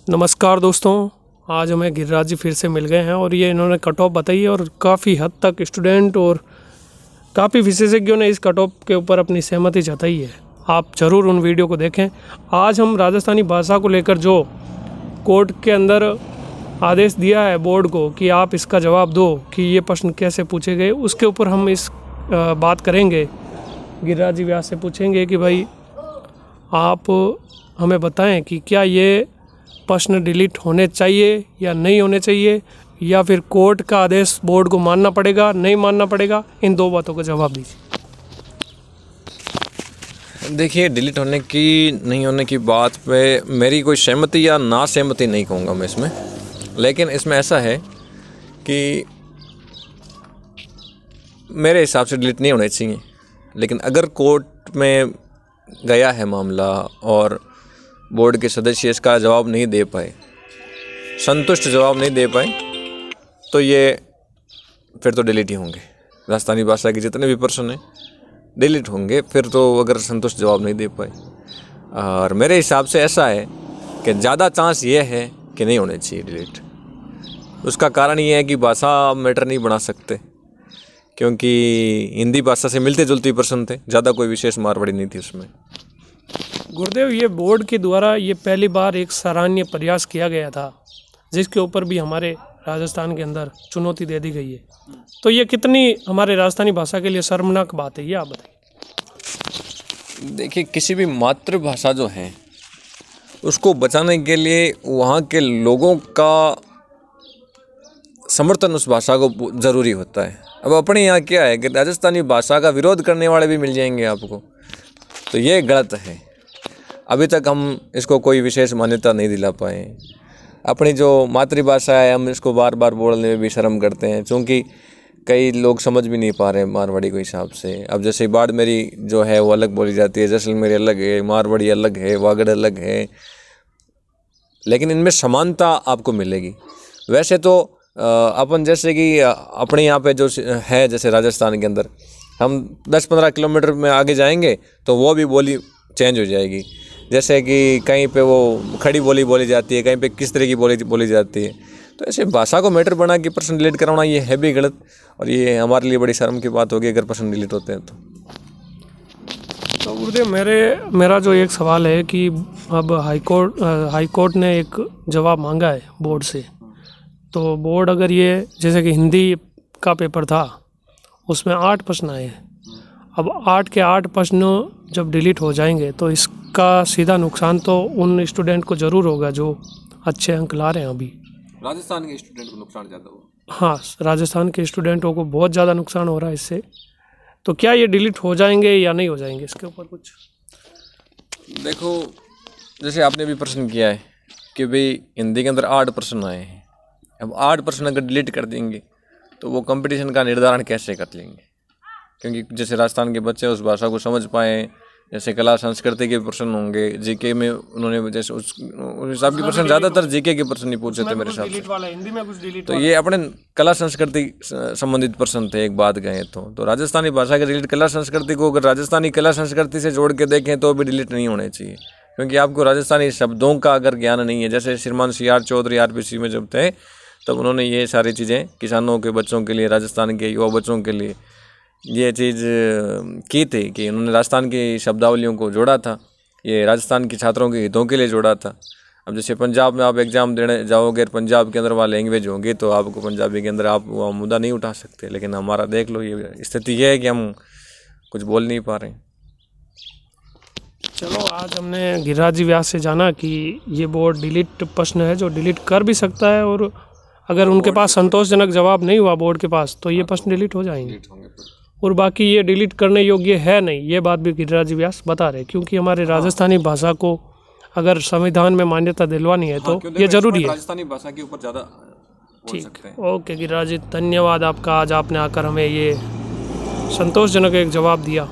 नमस्कार दोस्तों, आज हमें गिरिराज जी फिर से मिल गए हैं और ये इन्होंने कट ऑफ बताई है और काफ़ी हद तक स्टूडेंट और काफ़ी विशेषज्ञों ने इस कट ऑफ के ऊपर अपनी सहमति जताई है। आप ज़रूर उन वीडियो को देखें। आज हम राजस्थानी भाषा को लेकर जो कोर्ट के अंदर आदेश दिया है बोर्ड को कि आप इसका जवाब दो कि ये प्रश्न कैसे पूछे गए, उसके ऊपर हम इस बात करेंगे। गिरिराज जी व्यास से पूछेंगे कि भाई आप हमें बताएं कि क्या ये प्रश्न डिलीट होने चाहिए या नहीं होने चाहिए, या फिर कोर्ट का आदेश बोर्ड को मानना पड़ेगा, नहीं मानना पड़ेगा। इन दो बातों का जवाब दीजिए। देखिए, डिलीट होने की नहीं होने की बात पे मेरी कोई सहमति या ना सहमति नहीं कहूँगा मैं इसमें, लेकिन इसमें ऐसा है कि मेरे हिसाब से डिलीट नहीं होने चाहिए। लेकिन अगर कोर्ट में गया है मामला और बोर्ड के सदस्य इसका जवाब नहीं दे पाए, संतुष्ट जवाब नहीं दे पाए, तो ये फिर तो डिलीट ही होंगे। राजस्थानी भाषा के जितने भी प्रश्न हैं डिलीट होंगे फिर तो, अगर संतुष्ट जवाब नहीं दे पाए। और मेरे हिसाब से ऐसा है कि ज़्यादा चांस ये है कि नहीं होने चाहिए डिलीट। उसका कारण ये है कि भाषा मैटर नहीं बना सकते, क्योंकि हिंदी भाषा से मिलते जुलते प्रश्न थे, ज़्यादा कोई विशेष मारवाड़ी नहीं थी उसमें। गुरुदेव, ये बोर्ड के द्वारा ये पहली बार एक सराहनीय प्रयास किया गया था, जिसके ऊपर भी हमारे राजस्थान के अंदर चुनौती दे दी गई है। तो ये कितनी हमारे राजस्थानी भाषा के लिए शर्मनाक बात है, ये आप बताइए। देखिए, किसी भी मातृभाषा जो है उसको बचाने के लिए वहाँ के लोगों का समर्थन उस भाषा को ज़रूरी होता है। अब अपने यहाँ क्या है कि राजस्थानी भाषा का विरोध करने वाले भी मिल जाएंगे आपको, तो ये गलत है। अभी तक हम इसको कोई विशेष मान्यता नहीं दिला पाए। अपनी जो मातृभाषा है हम इसको बार बार बोलने में भी शर्म करते हैं, क्योंकि कई लोग समझ भी नहीं पा रहे हैं मारवाड़ी के हिसाब से। अब जैसे बाड़मेरी जो है वो अलग बोली जाती है, जैसलमेरी अलग है, मारवाड़ी अलग है, वागड़ अलग है, लेकिन इनमें समानता आपको मिलेगी। वैसे तो अपन जैसे कि अपने यहाँ पे जो है, जैसे राजस्थान के अंदर हम 10-15 किलोमीटर में आगे जाएंगे तो वो भी बोली चेंज हो जाएगी। जैसे कि कहीं पे वो खड़ी बोली बोली जाती है, कहीं पे किस तरह की बोली बोली जाती है। तो ऐसे भाषा को मैटर बना के प्रश्न डिलीट कराना ये है भी गलत, और ये हमारे लिए बड़ी शर्म की बात होगी अगर प्रश्न डिलीट होते हैं तो गुरुदेव, मेरा जो एक सवाल है कि अब हाई कोर्ट ने एक जवाब मांगा है बोर्ड से, तो बोर्ड अगर ये जैसे कि हिंदी का पेपर था उसमें 8 प्रश्न आए हैं, अब 8 के 8 प्रश्न जब डिलीट हो जाएंगे तो इसका सीधा नुकसान तो उन स्टूडेंट को ज़रूर होगा जो अच्छे अंक ला रहे हैं। अभी राजस्थान के स्टूडेंट को नुकसान ज़्यादा हुआ। हाँ, राजस्थान के स्टूडेंटों को बहुत ज़्यादा नुकसान हो रहा है इससे। तो क्या ये डिलीट हो जाएंगे या नहीं हो जाएंगे, इसके ऊपर कुछ? देखो, जैसे आपने भी प्रश्न किया है कि भाई हिंदी के अंदर 8 प्रश्न आए हैं, अब 8 प्रश्न अगर डिलीट कर देंगे तो वो कंपटीशन का निर्धारण कैसे कर लेंगे? क्योंकि जैसे राजस्थान के बच्चे उस भाषा को समझ पाएँ, जैसे कला संस्कृति के प्रश्न होंगे, जीके में उन्होंने जैसे उस हिसाब के प्रश्न, ज़्यादातर जीके के प्रश्न नहीं पूछे थे मेरे हिसाब से। तो ये अपने कला संस्कृति संबंधित प्रश्न थे एक बात कहें तो राजस्थानी भाषा के रिलेटेड कला संस्कृति को अगर राजस्थानी कला संस्कृति से जोड़ के देखें तो भी डिलीट नहीं होने चाहिए, क्योंकि आपको राजस्थानी शब्दों का अगर ज्ञान नहीं है। जैसे श्रीमान CR चौधरी RPC में जब थे तब उन्होंने ये सारी चीज़ें किसानों के बच्चों के लिए, राजस्थान के युवा बच्चों के लिए ये चीज़ की थी कि उन्होंने राजस्थान की शब्दावलियों को जोड़ा था, ये राजस्थान के छात्रों के हितों के लिए जोड़ा था। अब जैसे पंजाब में आप एग्ज़ाम देने जाओगे, पंजाब के अंदर वहाँ लैंग्वेज होगी तो आपको पंजाबी के अंदर आप वहाँ मुद्दा नहीं उठा सकते, लेकिन हमारा देख लो ये स्थिति ये है कि हम कुछ बोल नहीं पा रहे हैं। चलो, आज हमने गिरिराज जी व्यास से जाना कि ये बोर्ड डिलीट प्रश्न है जो डिलीट कर भी सकता है, और अगर उनके पास संतोषजनक जवाब नहीं हुआ बोर्ड के पास तो ये प्रश्न डिलीट हो जाएंगे, और बाकी ये डिलीट करने योग्य है नहीं, ये बात भी गिरिराज जी व्यास बता रहे। क्योंकि हमारे राजस्थानी भाषा को अगर संविधान में मान्यता दिलवानी है तो ये जरूरी है। राजस्थानी भाषा के ऊपर ज़्यादा बोल सकते हैं। ओके गिरिराज जी, धन्यवाद आपका, आज आपने आकर हमें ये संतोषजनक एक जवाब दिया।